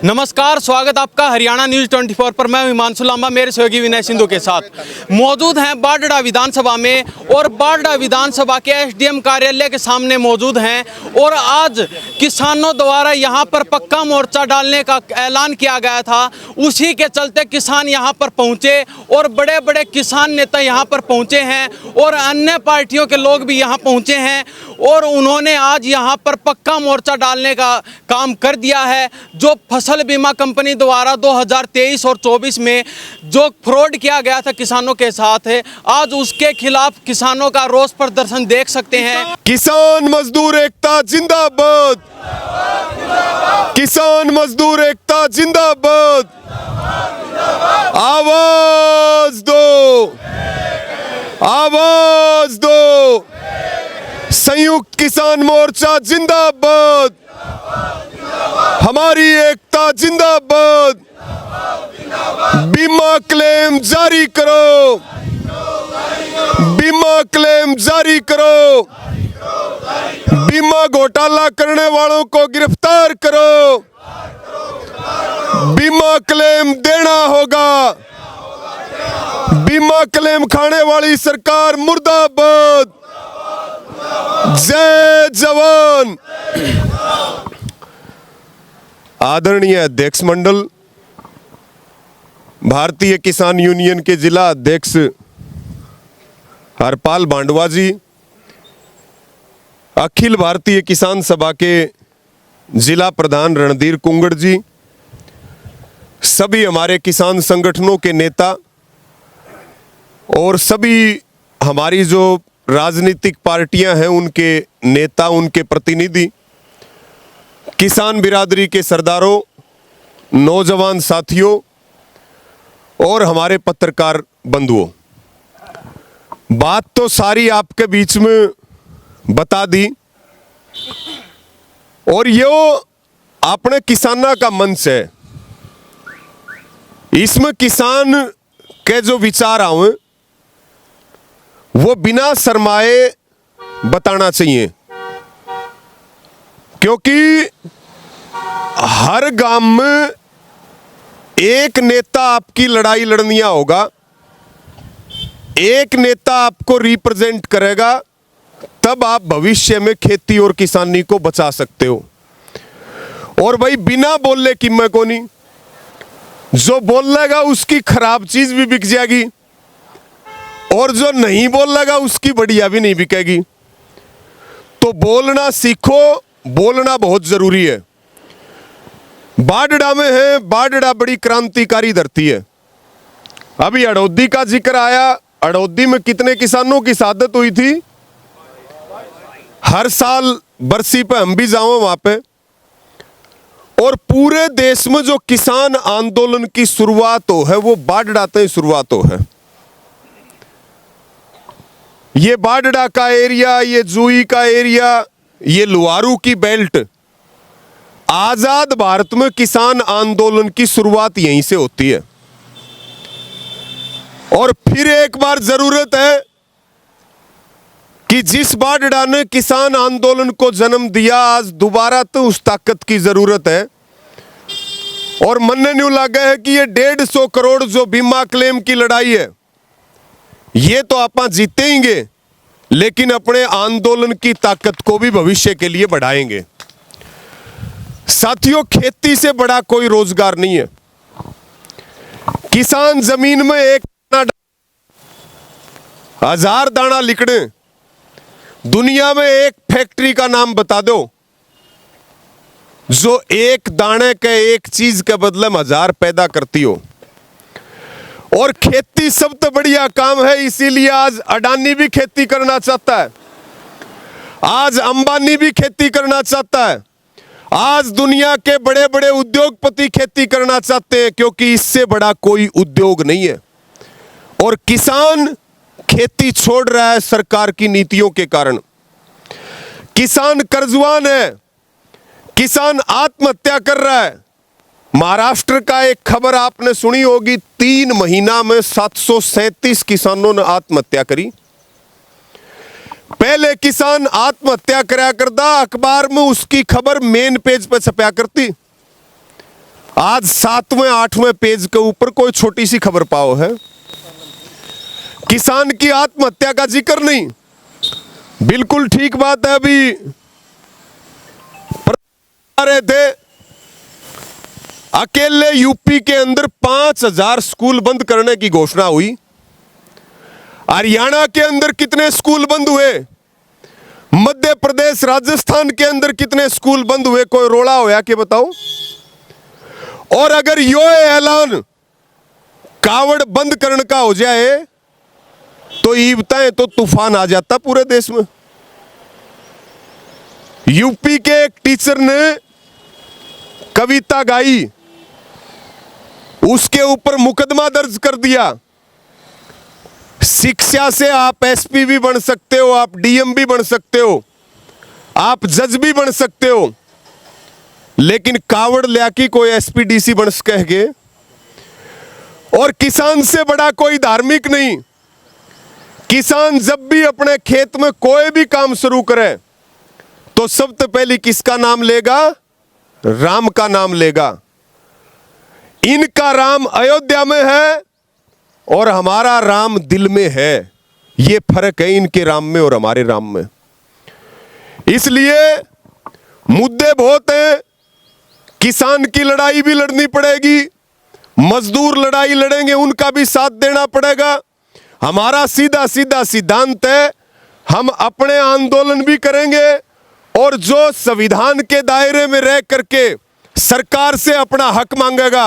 नमस्कार, स्वागत आपका हरियाणा न्यूज़ 24 पर। मैं हिमांशु लांबा मेरे सहयोगी विनय सिंधु के साथ मौजूद हैं बाडड़ा विधानसभा में और बाडड़ा विधानसभा के एसडीएम कार्यालय के सामने मौजूद हैं। और आज किसानों द्वारा यहां पर पक्का मोर्चा डालने का ऐलान किया गया था, उसी के चलते किसान यहां पर पहुंचे और बड़े बड़े किसान नेता यहां पर पहुंचे हैं और अन्य पार्टियों के लोग भी यहां पहुंचे हैं और उन्होंने आज यहां पर पक्का मोर्चा डालने का काम कर दिया है। जो फसल बीमा कंपनी द्वारा 2023 और 24 में जो फ्रॉड किया गया था किसानों के साथ है, आज उसके खिलाफ किसानों का रोष प्रदर्शन देख सकते हैं। किसान मजदूर एकता जिंदाबाद, किसान मजदूर एकता जिंदाबाद, आवाज दो, आवाज दो, संयुक्त किसान मोर्चा जिंदाबाद, हमारी एकता जिंदाबाद, बीमा क्लेम जारी करो, बीमा क्लेम जारी करो, बीमा घोटाला करने वालों को गिरफ्तार करो, बीमा क्लेम देना होगा, बीमा क्लेम खाने वाली सरकार मुर्दाबाद, जय जवान। आदरणीय अध्यक्ष मंडल, भारतीय किसान यूनियन के जिला अध्यक्ष हरपाल बांडवा जी, अखिल भारतीय किसान सभा के जिला प्रधान रणधीर कुंगड़ जी, सभी हमारे किसान संगठनों के नेता और सभी हमारी जो राजनीतिक पार्टियां हैं उनके नेता, उनके प्रतिनिधि, किसान बिरादरी के सरदारों, नौजवान साथियों और हमारे पत्रकार बंधुओं, बात तो सारी आपके बीच में बता दी और यो अपने किसाना का मंच है। इसमें किसान के जो विचार आए वो बिना शर्माए बताना चाहिए, क्योंकि हर गांव में एक नेता आपकी लड़ाई लड़निया होगा, एक नेता आपको रिप्रेजेंट करेगा, तब आप भविष्य में खेती और किसानी को बचा सकते हो। और भाई बिना बोलने की मैं को नहीं, जो बोलेगा उसकी खराब चीज भी बिक जाएगी और जो नहीं बोलेगा उसकी बढ़िया भी नहीं बिकेगी। तो बोलना सीखो, बोलना बहुत जरूरी है। बाडड़ा में है, बाडड़ा बड़ी क्रांतिकारी धरती है। अभी अड़ौदी का जिक्र आया, अड़ौदी में कितने किसानों की शहादत हुई थी। हर साल बरसी पे हम भी जाओ वहां पे। और पूरे देश में जो किसान आंदोलन की शुरुआत हो है वो बाडड़ा से शुरुआत हो है। ये बाडड़ा का एरिया, ये जुई का एरिया, ये लुहारू की बेल्ट, आजाद भारत में किसान आंदोलन की शुरुआत यहीं से होती है। और फिर एक बार जरूरत है कि जिस बाडड़ा ने किसान आंदोलन को जन्म दिया, आज दोबारा तो उस ताकत की जरूरत है। और मनने न्यू लगा है कि ये 150 करोड़ जो बीमा क्लेम की लड़ाई है, ये तो आप जीतेंगे, लेकिन अपने आंदोलन की ताकत को भी भविष्य के लिए बढ़ाएंगे। साथियों, खेती से बड़ा कोई रोजगार नहीं है। किसान जमीन में एक हजार दाना लिखने, दुनिया में एक फैक्ट्री का नाम बता दो जो एक दाने के, एक चीज के बदले में 1000 पैदा करती हो। और खेती सबसे बढ़िया काम है, इसीलिए आज अडानी भी खेती करना चाहता है, आज अंबानी भी खेती करना चाहता है, आज दुनिया के बड़े बड़े उद्योगपति खेती करना चाहते हैं, क्योंकि इससे बड़ा कोई उद्योग नहीं है। और किसान खेती छोड़ रहा है सरकार की नीतियों के कारण। किसान कर्जवान है, किसान आत्महत्या कर रहा है। महाराष्ट्र का एक खबर आपने सुनी होगी, 3 महीना में 737 किसानों ने आत्महत्या करी। पहले किसान आत्महत्या कराया करता, अखबार में उसकी खबर मेन पेज पर छपया करती। आज 7वें 8वें पेज के ऊपर कोई छोटी सी खबर पाओ है, किसान की आत्महत्या का जिक्र नहीं। बिल्कुल ठीक बात है। अभी रहे थे, अकेले यूपी के अंदर 5000 स्कूल बंद करने की घोषणा हुई। हरियाणा के अंदर कितने स्कूल बंद हुए, मध्य प्रदेश राजस्थान के अंदर कितने स्कूल बंद हुए, कोई रोड़ा होया कि बताओ। और अगर यो ऐलान कावड़ बंद करने का हो जाए तो ये बताएं तो तूफान आ जाता पूरे देश में। यूपी के एक टीचर ने कविता गाई, उसके ऊपर मुकदमा दर्ज कर दिया। शिक्षा से आप एसपी भी बन सकते हो, आप डीएम भी बन सकते हो, आप जज भी बन सकते हो, लेकिन कावड़ ल्याकी कोई एसपी डीसी बन सके। और किसान से बड़ा कोई धार्मिक नहीं। किसान जब भी अपने खेत में कोई भी काम शुरू करे तो सबसे पहले किसका नाम लेगा? राम का नाम लेगा। इनका राम अयोध्या में है और हमारा राम दिल में है। ये फर्क है इनके राम में और हमारे राम में। इसलिए मुद्दे बहुत हैं। किसान की लड़ाई भी लड़नी पड़ेगी, मजदूर लड़ाई लड़ेंगे उनका भी साथ देना पड़ेगा। हमारा सीधा सीधा सिद्धांत है, हम अपने आंदोलन भी करेंगे और जो संविधान के दायरे में रह करके सरकार से अपना हक मांगेगा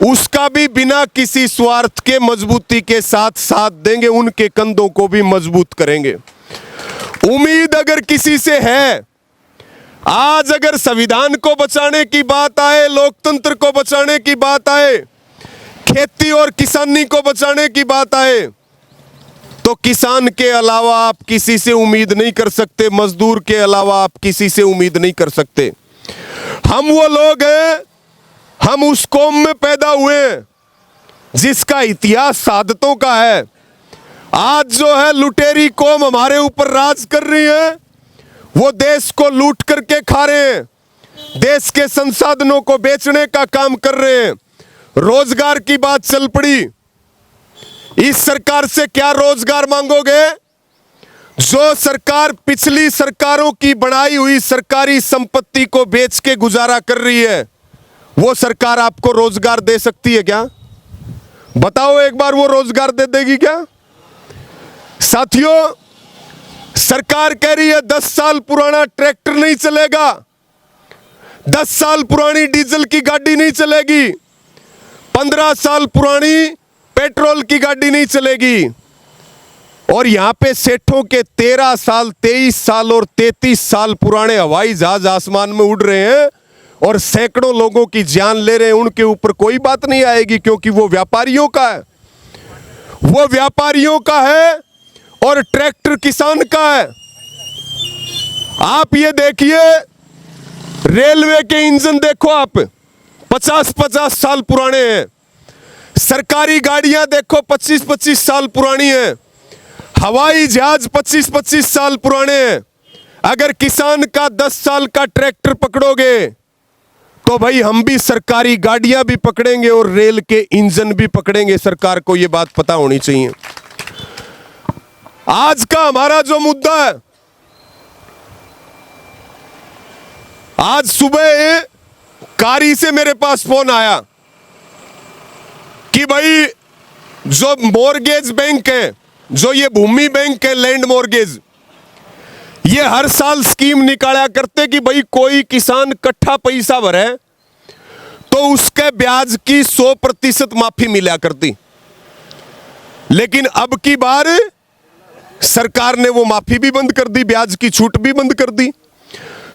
उसका भी बिना किसी स्वार्थ के मजबूती के साथ साथ देंगे, उनके कंधों को भी मजबूत करेंगे। उम्मीद अगर किसी से है, आज अगर संविधान को बचाने की बात आए, लोकतंत्र को बचाने की बात आए, खेती और किसानी को बचाने की बात आए, तो किसान के अलावा आप किसी से उम्मीद नहीं कर सकते, मजदूर के अलावा आप किसी से उम्मीद नहीं कर सकते। हम वो लोग हैं, हम उस कौम में पैदा हुए जिसका इतिहास शहादतों का है। आज जो है लुटेरी कौम हमारे ऊपर राज कर रही है, वो देश को लूट करके खा रहे हैं, देश के संसाधनों को बेचने का काम कर रहे हैं। रोजगार की बात चल पड़ी, इस सरकार से क्या रोजगार मांगोगे? जो सरकार पिछली सरकारों की बनाई हुई सरकारी संपत्ति को बेच के गुजारा कर रही है, वो सरकार आपको रोजगार दे सकती है क्या? बताओ एक बार, वो रोजगार दे देगी क्या? साथियों, सरकार कह रही है 10 साल पुराना ट्रैक्टर नहीं चलेगा, 10 साल पुरानी डीजल की गाड़ी नहीं चलेगी, 15 साल पुरानी पेट्रोल की गाड़ी नहीं चलेगी। और यहां पे सेठों के 13 साल, 23 साल और 33 साल पुराने हवाई जहाज आसमान में उड़ रहे हैं और सैकड़ों लोगों की जान ले रहे हैं। उनके ऊपर कोई बात नहीं आएगी क्योंकि वो व्यापारियों का है, वो व्यापारियों का है और ट्रैक्टर किसान का है। आप ये देखिए, रेलवे के इंजन देखो आप, 50-50 साल पुराने हैं। सरकारी गाड़ियां देखो 25-25 साल पुरानी हैं। हवाई जहाज 25-25 साल पुराने हैं। अगर किसान का 10 साल का ट्रैक्टर पकड़ोगे तो भाई हम भी सरकारी गाड़ियां भी पकड़ेंगे और रेल के इंजन भी पकड़ेंगे। सरकार को यह बात पता होनी चाहिए। आज का हमारा जो मुद्दा है, आज सुबह कारी से मेरे पास फोन आया कि भाई जो मॉर्गेज बैंक है, जो ये भूमि बैंक है, लैंड मॉर्गेज, ये हर साल स्कीम निकाला करते कि भाई कोई किसान इकट्ठा पैसा भरे तो उसके ब्याज की 100% माफी मिला करती। लेकिन अब की बार सरकार ने वो माफी भी बंद कर दी, ब्याज की छूट भी बंद कर दी।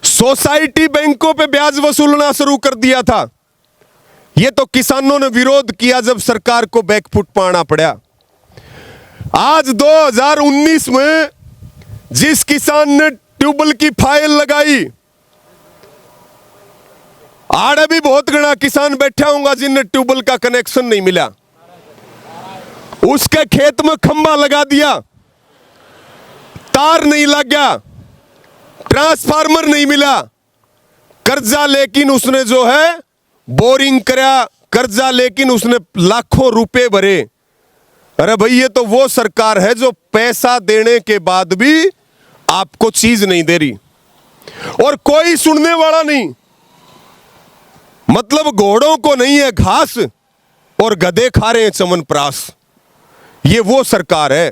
सोसाइटी बैंकों पे ब्याज वसूलना शुरू कर दिया था। ये तो किसानों ने विरोध किया जब सरकार को बैकफुट पाना पड़ा। आज 2019 में जिस किसान ने ट्यूबवेल की फाइल लगाई, आड़े भी बहुत गणा किसान बैठा होगा जिन्हें ट्यूबवेल का कनेक्शन नहीं मिला। उसके खेत में खंभा लगा दिया, तार नहीं लग गया, ट्रांसफार्मर नहीं मिला, कर्जा लेकिन उसने जो है बोरिंग करया, कर्जा लेकिन उसने लाखों रुपए भरे। अरे भाई ये तो वो सरकार है जो पैसा देने के बाद भी आपको चीज नहीं दे रही और कोई सुनने वाला नहीं। मतलब घोड़ों को नहीं है घास और गधे खा रहे हैं चमनप्राश। ये वो सरकार है।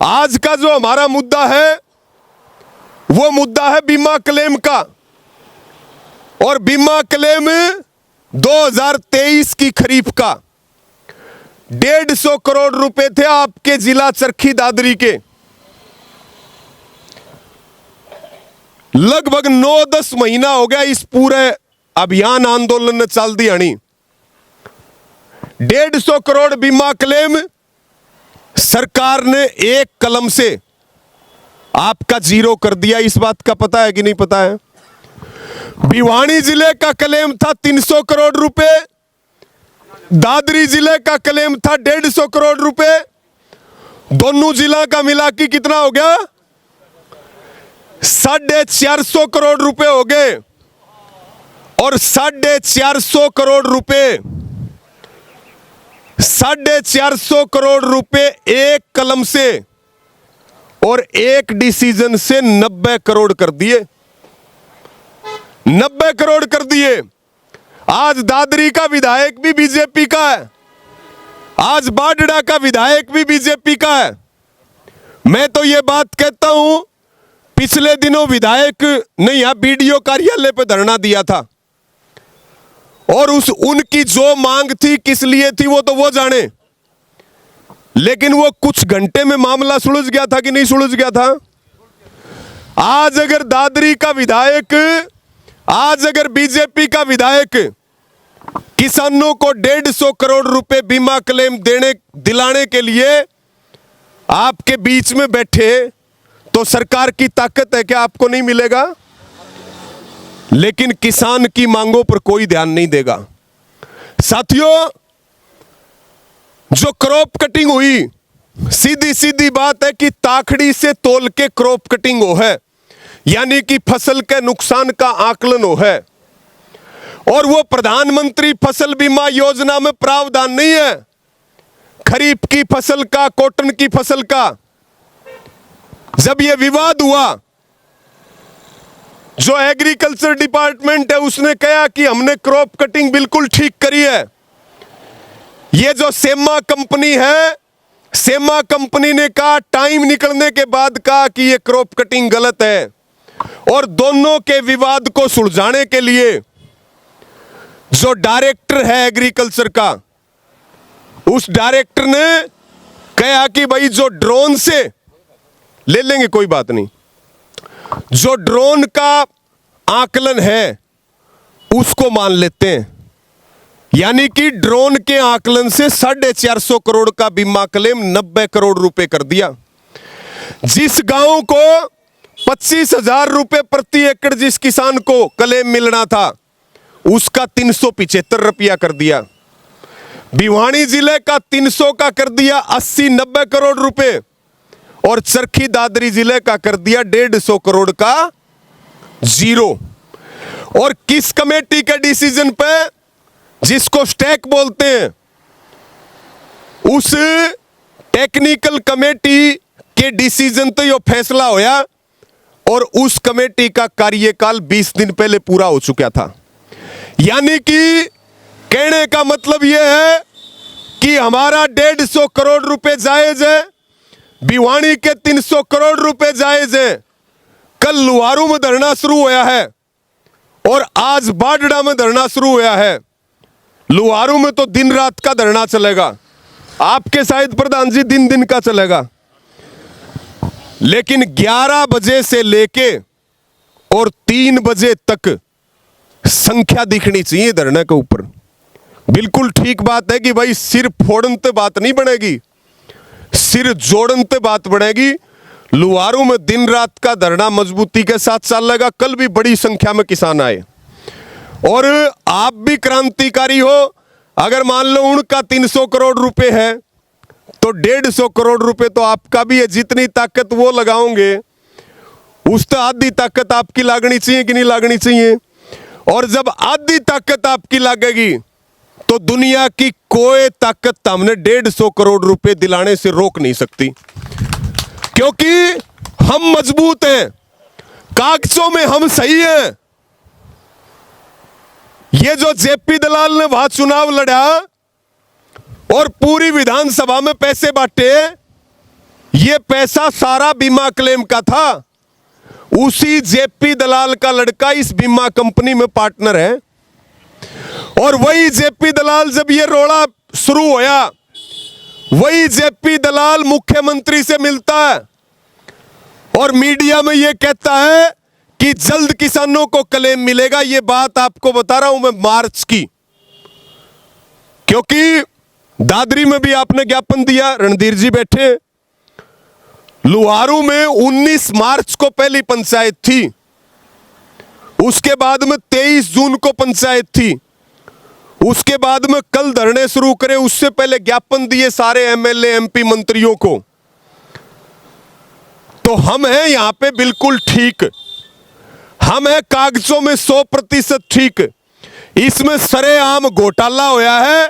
आज का जो हमारा मुद्दा है वो मुद्दा है बीमा क्लेम का। और बीमा क्लेम 2023 की खरीफ का 150 करोड़ रुपए थे आपके जिला चरखी दादरी के। लगभग 9-10 महीना हो गया इस पूरे अभियान आंदोलन ने चल दी हनी। 150 करोड़ बीमा क्लेम सरकार ने एक कलम से आपका जीरो कर दिया। इस बात का पता है कि नहीं पता है? भिवानी जिले का क्लेम था 300 करोड़ रुपए, दादरी जिले का क्लेम था 150 करोड़ रुपए। दोनों जिला का मिला के कितना हो गया? 450 करोड़ रुपए हो गए। और 450 करोड़ रुपए 450 करोड़ रुपए एक कलम से और एक डिसीजन से 90 करोड़ कर दिए। 90 करोड़ कर दिए। आज दादरी का विधायक भी बीजेपी का है, आज बाडड़ा का विधायक भी बीजेपी का है। मैं तो यह बात कहता हूं, पिछले दिनों विधायक ने यहां बीडीओ कार्यालय पर धरना दिया था और उनकी जो मांग थी किस लिए थी वो तो वो जाने, लेकिन वो कुछ घंटे में मामला सुलझ गया था कि नहीं सुलझ गया था? आज अगर दादरी का विधायक, आज अगर बीजेपी का विधायक किसानों को 150 करोड़ रुपए बीमा क्लेम दिलाने के लिए आपके बीच में बैठे तो सरकार की ताकत है क्या आपको नहीं मिलेगा? लेकिन किसान की मांगों पर कोई ध्यान नहीं देगा। साथियों, जो क्रॉप कटिंग हुई, सीधी सीधी बात है कि ताखड़ी से तोल के क्रॉप कटिंग हो है, यानी कि फसल के नुकसान का आकलन हो है। और वो प्रधानमंत्री फसल बीमा योजना में प्रावधान नहीं है खरीफ की फसल का, कॉटन की फसल का। जब ये विवाद हुआ, जो एग्रीकल्चर डिपार्टमेंट है उसने कहा कि हमने क्रॉप कटिंग बिल्कुल ठीक करी है। ये जो सेमा कंपनी है, सेमा कंपनी ने कहा, टाइम निकलने के बाद कहा कि ये क्रॉप कटिंग गलत है। और दोनों के विवाद को सुलझाने के लिए जो डायरेक्टर है एग्रीकल्चर का, उस डायरेक्टर ने कहा कि भाई जो ड्रोन से ले लेंगे कोई बात नहीं, जो ड्रोन का आकलन है उसको मान लेते हैं। यानी कि ड्रोन के आकलन से 450 करोड़ का बीमा क्लेम 90 करोड़ रुपए कर दिया। जिस गांव को 25,000 रुपए प्रति एकड़ जिस किसान को क्लेम मिलना था, उसका 375 रुपया कर दिया। भिवानी जिले का 300 का कर दिया 80-90 करोड़ रुपए और चरखी दादरी जिले का कर दिया 150 करोड़ का जीरो। और किस कमेटी के डिसीजन पे, जिसको स्टैक बोलते हैं, उस टेक्निकल कमेटी के डिसीजन तो ये फैसला होया और उस कमेटी का कार्यकाल 20 दिन पहले पूरा हो चुका था। यानी कि कहने का मतलब यह है कि हमारा 150 करोड़ रुपए जायज है, भिवानी के 300 करोड़ रुपए जायज है। कल लुहारू में धरना शुरू हुआ है और आज बाडड़ा में धरना शुरू हुआ है। लुहारू में तो दिन रात का धरना चलेगा, आपके शायद प्रधान जी दिन दिन का चलेगा। लेकिन 11 बजे से लेके और 3 बजे तक संख्या दिखनी चाहिए धरने के ऊपर। बिल्कुल ठीक बात है कि भाई सिर फोड़न ते बात नहीं बनेगी, सिर जोड़न ते बात बनेगी। लुहारू में दिन रात का धरना मजबूती के साथ चलेगा। कल भी बड़ी संख्या में किसान आए और आप भी क्रांतिकारी हो। अगर मान लो उनका 300 करोड़ रुपए है तो 150 करोड़ रुपए तो आपका भी है। जितनी ताकत वो लगाओगे उस तो आधी ताकत आपकी लागनी चाहिए कि नहीं लागनी चाहिए। और जब आधी ताकत आपकी लगेगी तो दुनिया की कोई ताकत हमने 150 करोड़ रुपए दिलाने से रोक नहीं सकती, क्योंकि हम मजबूत हैं, कागजों में हम सही हैं। ये जो जेपी दलाल ने वहां चुनाव लड़ा और पूरी विधानसभा में पैसे बांटे, ये पैसा सारा बीमा क्लेम का था। उसी जेपी दलाल का लड़का इस बीमा कंपनी में पार्टनर है, और वही जेपी दलाल जब ये रोड़ा शुरू होया, वही जेपी दलाल मुख्यमंत्री से मिलता है और मीडिया में ये कहता है कि जल्द किसानों को क्लेम मिलेगा। ये बात आपको बता रहा हूं मैं मार्च की, क्योंकि दादरी में भी आपने ज्ञापन दिया, रणधीर जी बैठे, लुहारू में 19 मार्च को पहली पंचायत थी, उसके बाद में 23 जून को पंचायत थी, उसके बाद में कल धरने शुरू करे, उससे पहले ज्ञापन दिए सारे एमएलए एमपी मंत्रियों को। तो हम हैं यहां पे बिल्कुल ठीक, हम हैं कागजों में 100% ठीक। इसमें सरेआम घोटाला होया है,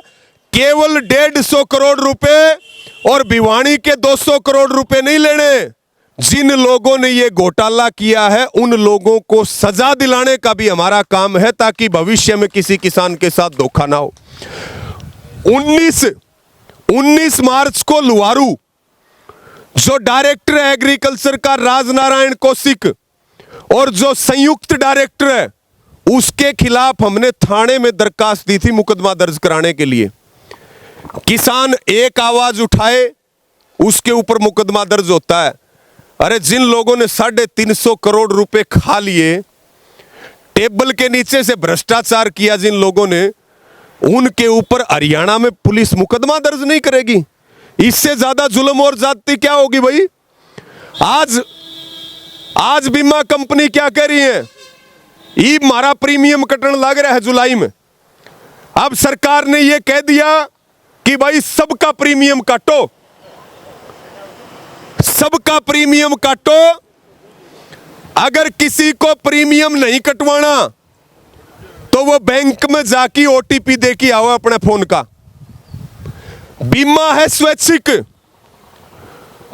केवल 150 करोड़ रुपए और भिवानी के 200 करोड़ रुपए नहीं लेने। जिन लोगों ने ये घोटाला किया है उन लोगों को सजा दिलाने का भी हमारा काम है, ताकि भविष्य में किसी किसान के साथ धोखा ना हो। 19 मार्च को लुहारू जो डायरेक्टर है एग्रीकल्चर का राजनारायण कौशिक और जो संयुक्त डायरेक्टर है उसके खिलाफ हमने थाने में दरखास्त दी थी मुकदमा दर्ज कराने के लिए। किसान एक आवाज उठाए उसके ऊपर मुकदमा दर्ज होता है। अरे जिन लोगों ने 350 करोड़ रुपए खा लिए, टेबल के नीचे से भ्रष्टाचार किया जिन लोगों ने, उनके ऊपर हरियाणा में पुलिस मुकदमा दर्ज नहीं करेगी। इससे ज्यादा जुल्म और जाति क्या होगी भाई। आज बीमा कंपनी क्या कह रही है, ई मारा प्रीमियम कटन लग रहा है जुलाई में। अब सरकार ने यह कह दिया कि भाई सबका प्रीमियम काटो, सबका प्रीमियम काटो। अगर किसी को प्रीमियम नहीं कटवाना तो वो बैंक में जाके ओटीपी दे के आओ अपने फोन का। बीमा है स्वैच्छिक,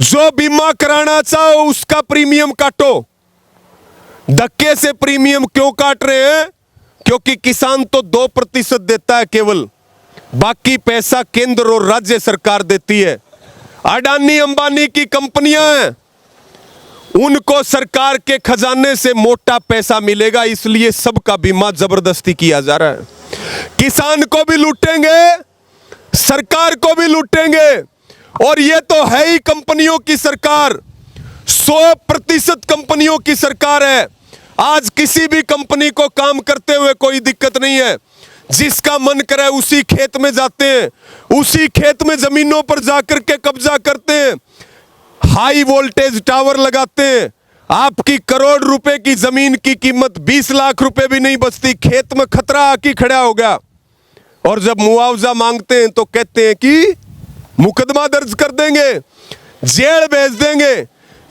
जो बीमा कराना चाहो उसका प्रीमियम काटो। धक्के से प्रीमियम क्यों काट रहे हैं? क्योंकि किसान तो 2% देता है केवल, बाकी पैसा केंद्र और राज्य सरकार देती है। अडानी अंबानी की कंपनियां हैं, उनको सरकार के खजाने से मोटा पैसा मिलेगा, इसलिए सबका बीमा जबरदस्ती किया जा रहा है। किसान को भी लूटेंगे, सरकार को भी लूटेंगे, और ये तो है ही कंपनियों की सरकार, 100% कंपनियों की सरकार है। आज किसी भी कंपनी को काम करते हुए कोई दिक्कत नहीं है। जिसका मन करे उसी खेत में जाते हैं, उसी खेत में जमीनों पर जाकर के कब्जा करते हैं, हाई वोल्टेज टावर लगाते हैं। आपकी करोड़ रुपए की जमीन की कीमत 20 लाख रुपए भी नहीं बचती, खेत में खतरा आके खड़ा हो गया, और जब मुआवजा मांगते हैं तो कहते हैं कि मुकदमा दर्ज कर देंगे, जेल भेज देंगे।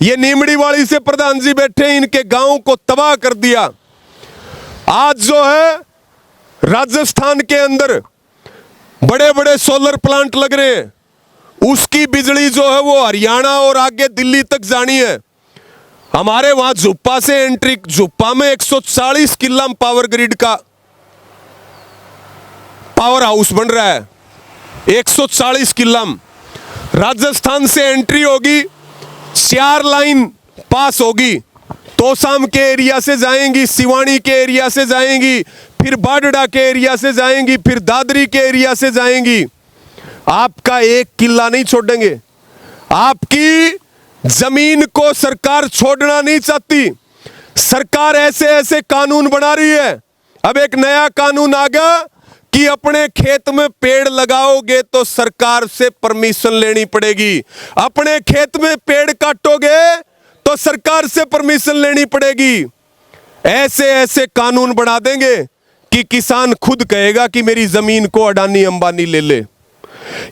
ये नीमड़ीवाड़ी से प्रधान जी बैठे, इनके गांव को तबाह कर दिया। आज जो है राजस्थान के अंदर बड़े बड़े सोलर प्लांट लग रहे हैं, उसकी बिजली जो है वो हरियाणा और आगे दिल्ली तक जानी है। हमारे वहां झुप्पा से एंट्री, झुप्पा में 140 किला पावर ग्रिड का पावर हाउस बन रहा है, 140 किला। राजस्थान से एंट्री होगी, 4 लाइन पास होगी, तोसाम के एरिया से जाएंगी, सिवानी के एरिया से जाएंगी, फिर बाडड़ा के एरिया से जाएंगी, फिर दादरी के एरिया से जाएंगी। आपका एक किला नहीं छोड़ेंगे। आपकी जमीन को सरकार छोड़ना नहीं चाहती। सरकार ऐसे ऐसे कानून बना रही है। अब एक नया कानून आ गया कि अपने खेत में पेड़ लगाओगे तो सरकार से परमिशन लेनी पड़ेगी, अपने खेत में पेड़ काटोगे तो सरकार से परमिशन लेनी पड़ेगी। ऐसे ऐसे कानून बना देंगे कि किसान खुद कहेगा कि मेरी जमीन को अडानी अंबानी ले ले।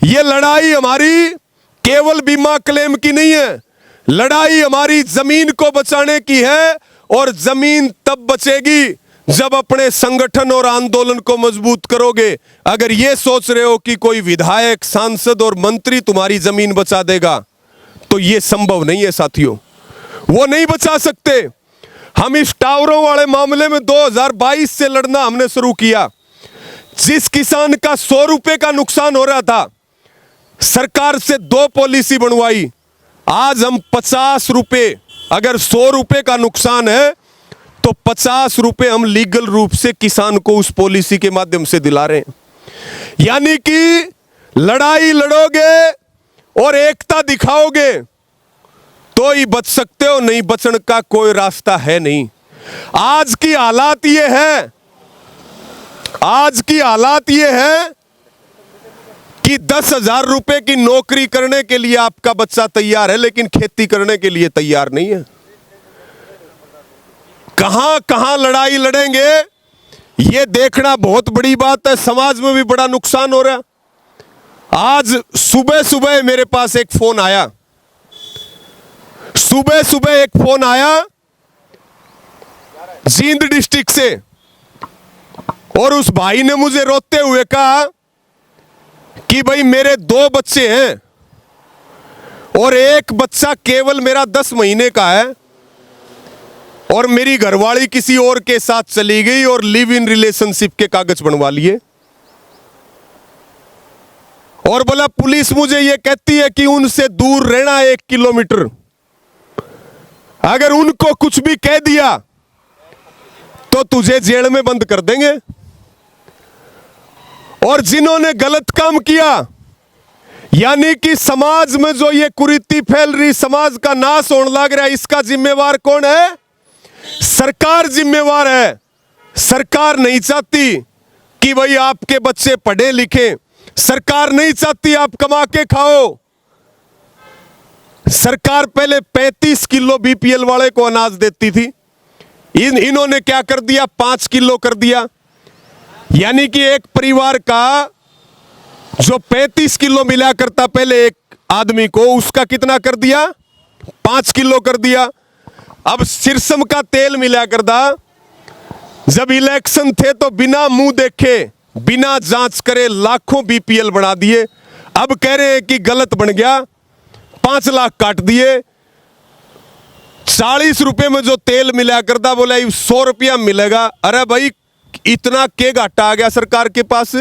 ये लड़ाई हमारी केवल बीमा क्लेम की नहीं है, लड़ाई हमारी जमीन को बचाने की है। और जमीन तब बचेगी जब अपने संगठन और आंदोलन को मजबूत करोगे। अगर ये सोच रहे हो कि कोई विधायक, सांसद और मंत्री तुम्हारी जमीन बचा देगा, तो ये संभव नहीं है साथियों, वो नहीं बचा सकते। हम इस टावरों वाले मामले में 2022 से लड़ना हमने शुरू किया। जिस किसान का 100 रुपए का नुकसान हो रहा था, सरकार से 2 पॉलिसी बनवाई। आज हम 50 रुपए, अगर 100 रुपए का नुकसान है तो 50 रुपए हम लीगल रूप से किसान को उस पॉलिसी के माध्यम से दिला रहे हैं। यानी कि लड़ाई लड़ोगे और एकता दिखाओगे तो ही बच सकते हो, नहीं बचने का कोई रास्ता है नहीं। आज की हालात ये है, आज की हालात ये है कि 10,000 रुपए की नौकरी करने के लिए आपका बच्चा तैयार है, लेकिन खेती करने के लिए तैयार नहीं है। कहां कहां लड़ाई लड़ेंगे, ये देखना बहुत बड़ी बात है। समाज में भी बड़ा नुकसान हो रहा है। आज सुबह सुबह मेरे पास एक फोन आया, सुबह सुबह एक फोन आया जींद डिस्ट्रिक्ट से, और उस भाई ने मुझे रोते हुए कहा कि भाई मेरे 2 बच्चे हैं और एक बच्चा केवल मेरा 10 महीने का है, और मेरी घरवाली किसी और के साथ चली गई और लिव इन रिलेशनशिप के कागज बनवा लिए। और बोला पुलिस मुझे ये कहती है कि उनसे दूर रहना 1 किलोमीटर, अगर उनको कुछ भी कह दिया तो तुझे जेल में बंद कर देंगे। और जिन्होंने गलत काम किया, यानी कि समाज में जो ये कुरीति फैल रही, समाज का नाश होने लग रहा है, इसका जिम्मेवार कौन है? सरकार जिम्मेवार है। सरकार नहीं चाहती कि भाई आपके बच्चे पढ़े लिखे, सरकार नहीं चाहती आप कमा के खाओ। सरकार पहले 35 किलो बीपीएल वाले को अनाज देती थी, इन्होंने क्या कर दिया, 5 किलो कर दिया। यानी कि एक परिवार का जो 35 किलो मिला करता पहले एक आदमी को, उसका कितना कर दिया, 5 किलो कर दिया। अब सिरसम का तेल मिला करता, जब इलेक्शन थे तो बिना मुंह देखे, बिना जांच करे लाखों बीपीएल बना दिए। अब कह रहे हैं कि गलत बन गया, 5 लाख काट दिए। 40 रुपए में जो तेल मिला करता, बोला 100 रुपया मिलेगा। अरे भाई इतना के घाटा आ गया सरकार के पास,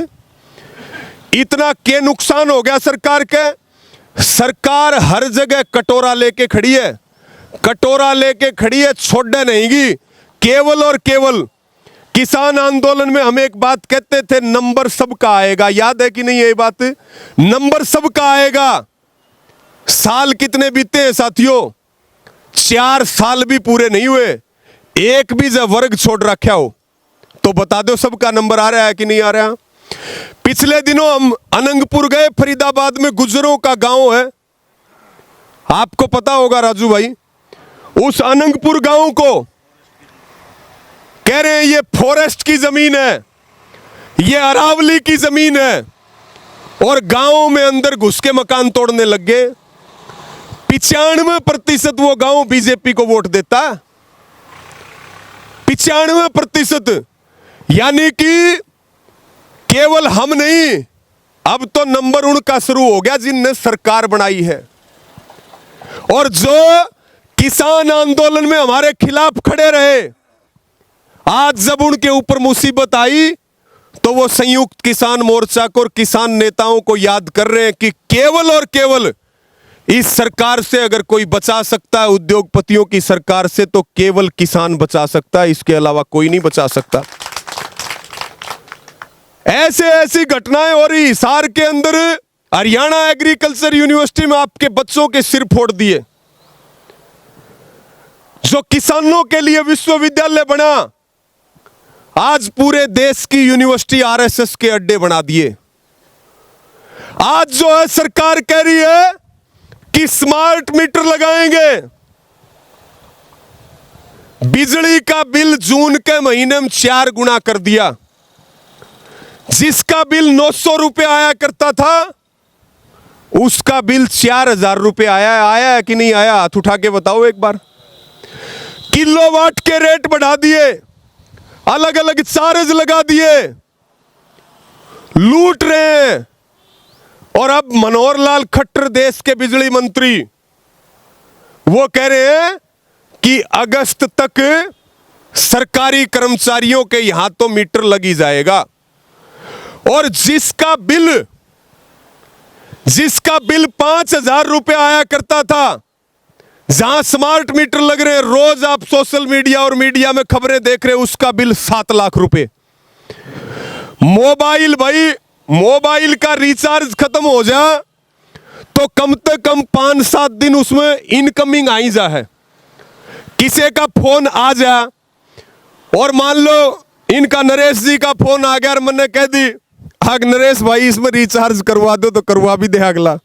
इतना के नुकसान हो गया सरकार के। सरकार हर जगह कटोरा लेके खड़ी है, कटोरा लेके खड़ी है, छोड़ने नहींगी। केवल और केवल किसान आंदोलन में हम एक बात कहते थे, नंबर सबका आएगा। याद है कि नहीं ये बात? नंबर सबका आएगा। साल कितने बीते हैं साथियों? 4 साल भी पूरे नहीं हुए। एक भी जब वर्ग छोड़ रखा हो तो बता दो सबका नंबर आ रहा है कि नहीं आ रहा। पिछले दिनों हम अनंगपुर गए, फरीदाबाद में गुजरों का गांव है, आपको पता होगा राजू भाई। उस अनंगपुर गांव को कह रहे हैं ये फॉरेस्ट की जमीन है, ये अरावली की जमीन है, और गांव में अंदर घुस के मकान तोड़ने लग गए। 95% वो गांव बीजेपी को वोट देता, 95%। यानी कि केवल हम नहीं, अब तो नंबर उनका शुरू हो गया जिनने सरकार बनाई है। और जो किसान आंदोलन में हमारे खिलाफ खड़े रहे, आज जब उनके ऊपर मुसीबत आई तो वो संयुक्त किसान मोर्चा को और किसान नेताओं को याद कर रहे हैं कि केवल और केवल इस सरकार से अगर कोई बचा सकता है, उद्योगपतियों की सरकार से, तो केवल किसान बचा सकता है, इसके अलावा कोई नहीं बचा सकता। ऐसे ऐसी घटनाएं हो रही। हिसार के अंदर हरियाणा एग्रीकल्चर यूनिवर्सिटी में आपके बच्चों के सिर फोड़ दिए। जो किसानों के लिए विश्वविद्यालय बना, आज पूरे देश की यूनिवर्सिटी आरएसएस के अड्डे बना दिए। आज जो है सरकार कह रही है कि स्मार्ट मीटर लगाएंगे, बिजली का बिल जून के महीने में 4 गुना कर दिया। जिसका बिल 900 रुपए आया करता था, उसका बिल 4000 रुपए आया है कि नहीं आया? हाथ उठा के बताओ एक बार। किलोवाट के रेट बढ़ा दिए। अलग अलग चार्ज लगा दिए, लूट रहे हैं। और अब मनोहर लाल खट्टर, देश के बिजली मंत्री, वो कह रहे हैं कि अगस्त तक सरकारी कर्मचारियों के यहां तो मीटर लगी जाएगा। और जिसका बिल 5,000 रुपए आया करता था, जहां स्मार्ट मीटर लग रहे हैं, रोज आप सोशल मीडिया और मीडिया में खबरें देख रहे हैं, उसका बिल 7 लाख रुपए। मोबाइल, भाई मोबाइल का रिचार्ज खत्म हो जा तो कम से कम 5-7 दिन उसमें इनकमिंग आई जा है। किसी का फोन आ जा, और मान लो इनका नरेश जी का फोन आ गया और मैंने कह दी, हाँ नरेश भाई इसमें रिचार्ज करवा दो, तो करवा भी दे अगला।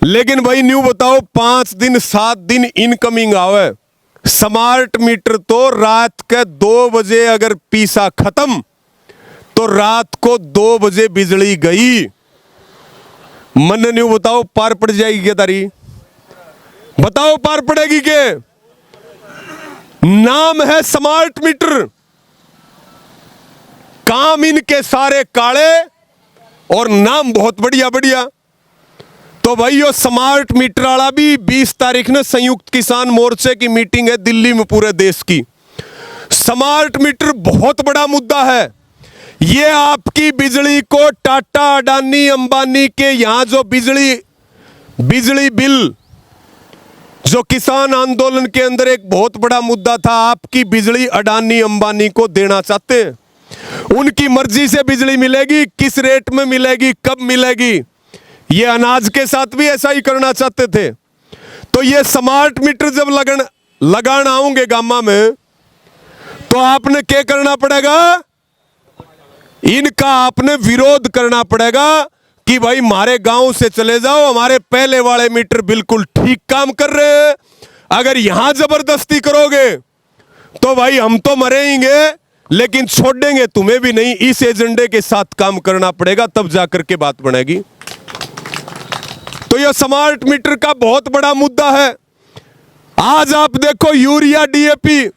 लेकिन भाई न्यू बताओ, 5 दिन 7 दिन इनकमिंग आवे। स्मार्ट मीटर तो रात के 2 बजे अगर पीसा खत्म तो रात को 2 बजे बिजली गई। मन न्यू बताओ पार पड़ जाएगी क्या तारी? बताओ पार पड़ेगी के? नाम है स्मार्ट मीटर, काम इनके सारे काले और नाम बहुत बढ़िया बढ़िया। तो भाई यो स्मार्ट मीटर वाला भी 20 तारीख ने संयुक्त किसान मोर्चे की मीटिंग है दिल्ली में पूरे देश की। स्मार्ट मीटर बहुत बड़ा मुद्दा है। ये आपकी बिजली को टाटा, अडानी, अंबानी के यहां जो बिजली बिल, जो किसान आंदोलन के अंदर एक बहुत बड़ा मुद्दा था, आपकी बिजली अडानी अंबानी को देना चाहते हैं। उनकी मर्जी से बिजली मिलेगी, किस रेट में मिलेगी, कब मिलेगी। ये अनाज के साथ भी ऐसा ही करना चाहते थे। तो ये स्मार्ट मीटर जब लगान आओगे गामा में, तो आपने क्या करना पड़ेगा? इनका आपने विरोध करना पड़ेगा कि भाई हमारे गांव से चले जाओ, हमारे पहले वाले मीटर बिल्कुल ठीक काम कर रहे हैं। अगर यहां जबरदस्ती करोगे तो भाई हम तो मरेंगे, लेकिन छोड़ेंगे तुम्हें भी नहीं। इस एजेंडे के साथ काम करना पड़ेगा, तब जाकर के बात बनेगी। तो यह स्मार्ट मीटर का बहुत बड़ा मुद्दा है। आज आप देखो यूरिया, डीएपी,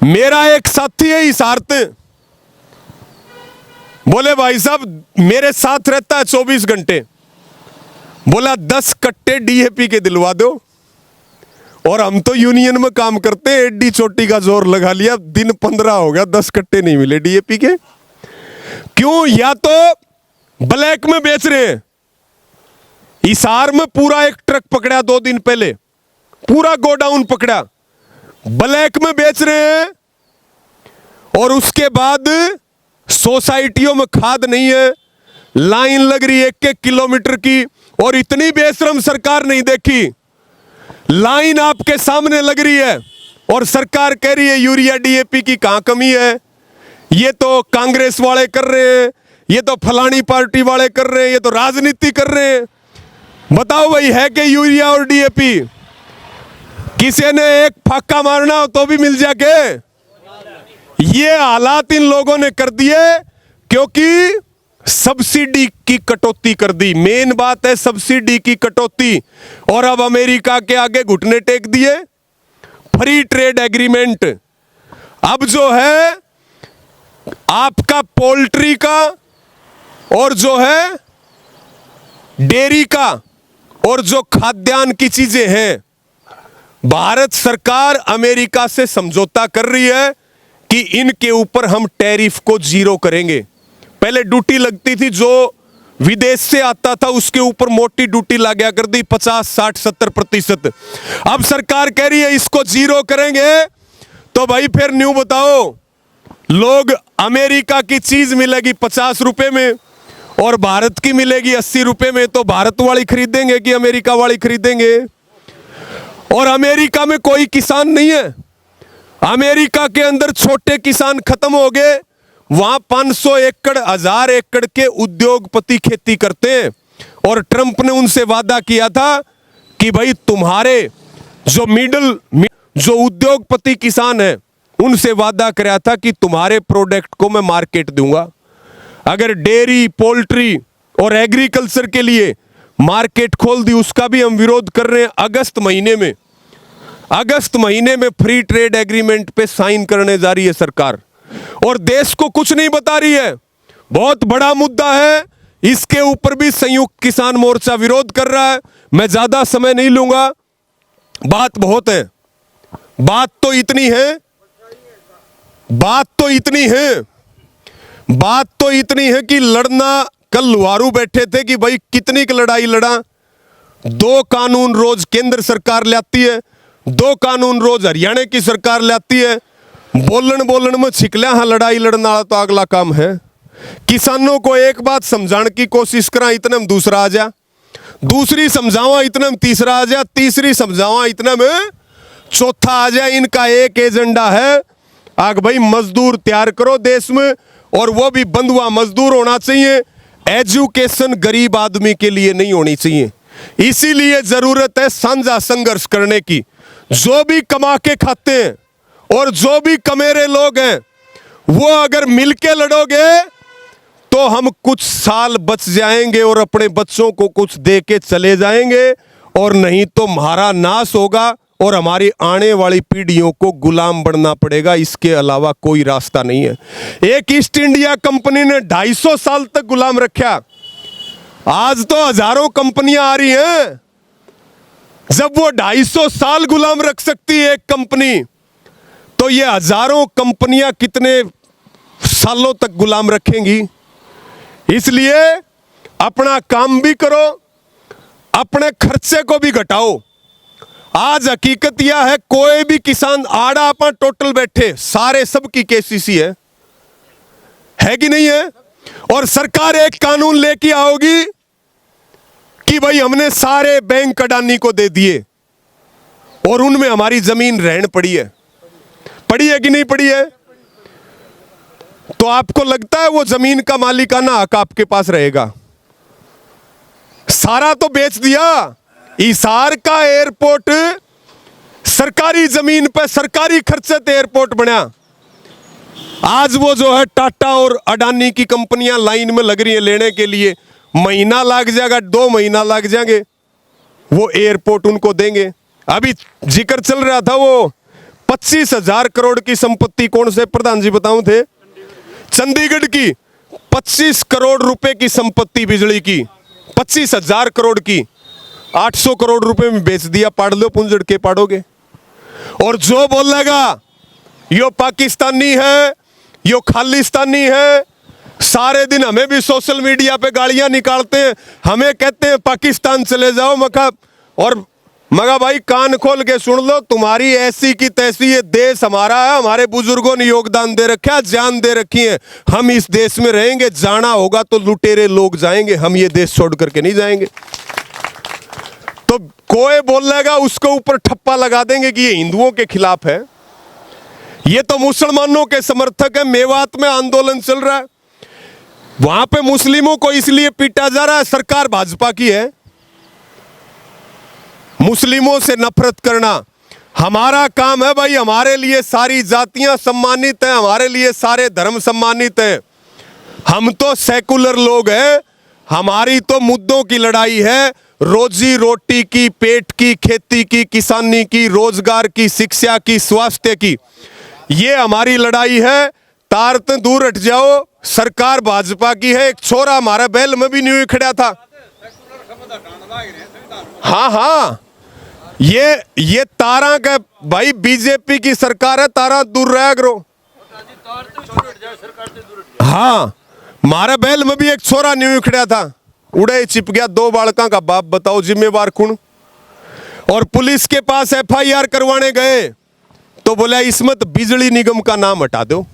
मेरा एक साथी है इसारते, बोले भाई साहब मेरे साथ रहता है 24 घंटे, बोला 10 कट्टे डीएपी के दिलवा दो। और हम तो यूनियन में काम करते हैं, एडी चोटी का जोर लगा लिया, दिन 15 हो गया, 10 कट्टे नहीं मिले डीएपी के। क्यों? या तो ब्लैक में बेच रहे हैं। हिसार में पूरा एक ट्रक पकड़ा 2 दिन पहले, पूरा गोडाउन पकड़ा, ब्लैक में बेच रहे हैं। और उसके बाद सोसाइटियों में खाद नहीं है, लाइन लग रही है 1-1 किलोमीटर की, और इतनी बेशरम सरकार नहीं देखी। लाइन आपके सामने लग रही है और सरकार कह रही है यूरिया, डीएपी की कहां कमी है, ये तो कांग्रेस वाले कर रहे हैं, ये तो फलानी पार्टी वाले कर रहे हैं, ये तो राजनीति कर रहे हैं। बताओ भाई है कि यूरिया और डीएपी? किसी ने एक फाका मारना हो तो भी मिल जाके। ये हालात इन लोगों ने कर दिए क्योंकि सब्सिडी की कटौती कर दी। मेन बात है सब्सिडी की कटौती। और अब अमेरिका के आगे घुटने टेक दिए। फ्री ट्रेड एग्रीमेंट अब जो है आपका पोल्ट्री का और जो है डेयरी का और जो खाद्यान्न की चीजें हैं, भारत सरकार अमेरिका से समझौता कर रही है कि इनके ऊपर हम टैरिफ को 0 करेंगे। पहले ड्यूटी लगती थी, जो विदेश से आता था उसके ऊपर मोटी ड्यूटी लगा कर दी 50, 60, 70%। अब सरकार कह रही है इसको 0 करेंगे। तो भाई फिर न्यू बताओ, लोग अमेरिका की चीज मिलेगी 50 रुपए में और भारत की मिलेगी 80 रुपए में, तो भारत वाली खरीदेंगे कि अमेरिका वाली खरीदेंगे? और अमेरिका में कोई किसान नहीं है। अमेरिका के अंदर छोटे किसान खत्म हो गए। वहां 500 एकड़, 1000 एकड़ के उद्योगपति खेती करते हैं। और ट्रंप ने उनसे वादा किया था कि भाई तुम्हारे जो उद्योगपति किसान है उनसे वादा कराया था कि तुम्हारे प्रोडक्ट को मैं मार्केट दूंगा। अगर डेयरी, पोल्ट्री और एग्रीकल्चर के लिए मार्केट खोल दी, उसका भी हम विरोध कर रहे हैं। अगस्त महीने में अगस्त महीने में फ्री ट्रेड एग्रीमेंट पे साइन करने जा रही है सरकार, और देश को कुछ नहीं बता रही है। बहुत बड़ा मुद्दा है, इसके ऊपर भी संयुक्त किसान मोर्चा विरोध कर रहा है। मैं ज्यादा समय नहीं लूंगा, बात बहुत है। बात तो इतनी है कि लड़ना, कल लुहारू बैठे थे कि भाई कितनी की लड़ाई लड़ा। 2 कानून रोज केंद्र सरकार लाती है, 2 कानून रोज हरियाणा की सरकार लाती है। बोलन में छिकलिया, हाँ लड़ाई लड़ना वाला तो अगला काम है। किसानों को एक बात समझाने की कोशिश करा, इतने में दूसरा आ जा, दूसरी समझावा इतने में तीसरा आ जा, तीसरी समझावा इतने में चौथा आ जाए। इनका एक एजेंडा है, आग भाई मजदूर तैयार करो देश में, और वो भी बंधुआ मजदूर होना चाहिए। एजुकेशन गरीब आदमी के लिए नहीं होनी चाहिए। इसीलिए जरूरत है साझा संघर्ष करने की। जो भी कमा के खाते हैं और जो भी कमेरे लोग हैं, वो अगर मिलके लड़ोगे तो हम कुछ साल बच जाएंगे और अपने बच्चों को कुछ दे के चले जाएंगे, और नहीं तो हमारा नाश होगा और हमारी आने वाली पीढ़ियों को गुलाम बनना पड़ेगा। इसके अलावा कोई रास्ता नहीं है। एक ईस्ट इंडिया कंपनी ने 250 साल तक गुलाम रखा, आज तो हजारों कंपनियां आ रही हैं। जब वो 250 साल गुलाम रख सकती है एक कंपनी, तो ये हजारों कंपनियां कितने सालों तक गुलाम रखेंगी। इसलिए अपना काम भी करो, अपने खर्चे को भी घटाओ। आज हकीकत यह है, कोई भी किसान आड़ा अपन टोटल बैठे, सारे सबकी केसीसी है कि नहीं है। और सरकार एक कानून लेके आओगी कि भाई हमने सारे बैंक अडानी को दे दिए और उनमें हमारी जमीन रहन पड़ी है कि नहीं पड़ी है। तो आपको लगता है वो जमीन का मालिकाना हक आपके पास रहेगा? सारा तो बेच दिया। हिसार का एयरपोर्ट सरकारी जमीन पे सरकारी खर्चे से एयरपोर्ट बना। आज वो जो है टाटा और अडानी की कंपनियां लाइन में लग रही हैं लेने के लिए। महीना लग जाएगा, 2 महीना लग जाएंगे, वो एयरपोर्ट उनको देंगे। अभी जिक्र चल रहा था वो 25,000 करोड़ की संपत्ति, कौन से प्रधान जी बताऊं थे, चंडीगढ़ की 25 करोड़ रुपए की संपत्ति बिजली की, 25,000 करोड़ की 800 करोड़ रुपए में बेच दिया। पाड़ लो, पुंजड़ के पाड़ोगे। और जो बोलेगा यो पाकिस्तानी है, यो खालिस्तानी है, सारे दिन हमें भी सोशल मीडिया पे गालियां निकालते हैं, हमें कहते हैं पाकिस्तान चले जाओ। मगा भाई कान खोल के सुन लो, तुम्हारी ऐसी की तैसी ये देश हमारा है, हमारे बुजुर्गों ने योगदान दे रखा, जान दे रखी है। हम इस देश में रहेंगे, जाना होगा तो लुटेरे लोग जाएंगे, हम ये देश छोड़ करके नहीं जाएंगे। तो कोई बोलेगा उसके ऊपर ठप्पा लगा देंगे कि ये हिंदुओं के खिलाफ है, ये तो मुसलमानों के समर्थक है। मेवात में आंदोलन चल रहा है, वहां पे मुस्लिमों को इसलिए पीटा जा रहा है, सरकार भाजपा की है। मुस्लिमों से नफरत करना हमारा काम है भाई। हमारे लिए सारी जातियां सम्मानित हैं, हमारे लिए सारे धर्म सम्मानित हैं। हम तो सेकुलर लोग हैं, हमारी तो मुद्दों की लड़ाई है, रोजी रोटी की, पेट की, खेती की, किसानी की, रोजगार की, शिक्षा की, स्वास्थ्य की, ये हमारी लड़ाई है। तारत दूर हट जाओ, सरकार भाजपा की है। एक छोरा हमारा बैल में भी नहीं खड़ा था। हाँ, ये तारा का भाई बीजेपी की सरकार है, तारा दूर रहा करो। हाँ, हमारे बैल में भी एक छोरा नहीं खड़ा था, उड़े चिप गया। 2 बालका का बाप, बताओ जिम्मेवार कौन? और पुलिस के पास FIR करवाने गए तो बोला इसमें तो बिजली निगम का नाम हटा दो।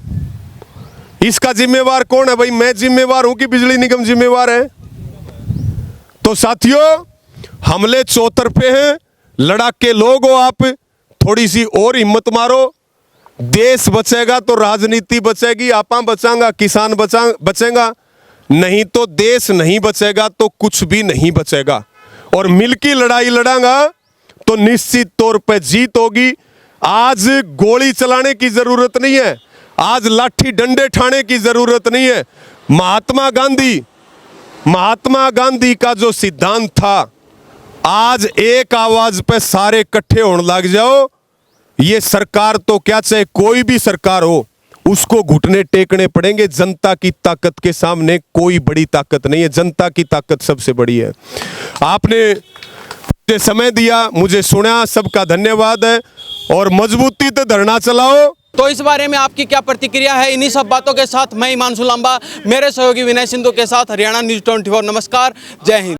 इसका जिम्मेवार कौन है भाई? मैं जिम्मेवार हूं कि बिजली निगम जिम्मेवार है? तो साथियों, हमले चौतरफे हैं, लड़ाके लोग हो आप, थोड़ी सी और हिम्मत मारो। देश बचेगा तो राजनीति बचेगी, आपा बचांगा, किसान बचेगा, नहीं तो देश नहीं बचेगा तो कुछ भी नहीं बचेगा। और मिलकी लड़ाई लड़ांगा तो निश्चित तौर पे जीत होगी। आज गोली चलाने की जरूरत नहीं है, आज लाठी डंडे ठाने की जरूरत नहीं है। महात्मा गांधी का जो सिद्धांत था, आज एक आवाज पे सारे इकट्ठे होने लग जाओ ये सरकार तो क्या, चाहे कोई भी सरकार हो, उसको घुटने टेकने पड़ेंगे। जनता की ताकत के सामने कोई बड़ी ताकत नहीं है, जनता की ताकत सबसे बड़ी है। आपने मुझे समय दिया, मुझे सुना, सबका धन्यवाद है। और मजबूती से धरना चलाओ। तो इस बारे में आपकी क्या प्रतिक्रिया है? इन्हीं सब बातों के साथ मैं हिमांशु लांबा मेरे सहयोगी विनय सिंधु के साथ हरियाणा न्यूज़ 24। नमस्कार, जय हिंद।